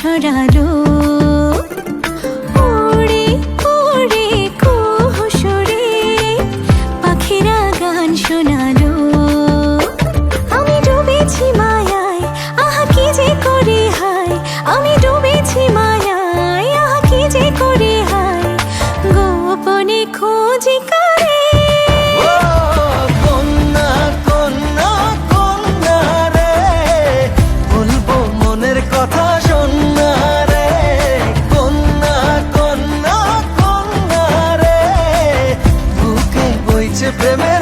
ছড়ালো। ওরে ওরে কুহু সুরে পাখিরা গান শোনালো। আমি ডুবেছি মায়ায়, আহা কি যে করি হায়। আমি ডুবেছি মায়ায়, আহা কি যে করি হায়। গোপনে খোঁজি করে কন্যা কন্যা কন্যা রে, বলবো মনের কথা শোনা রে। কন্যা কন্যা কন্যা রে, বুকে বইছে প্রেমের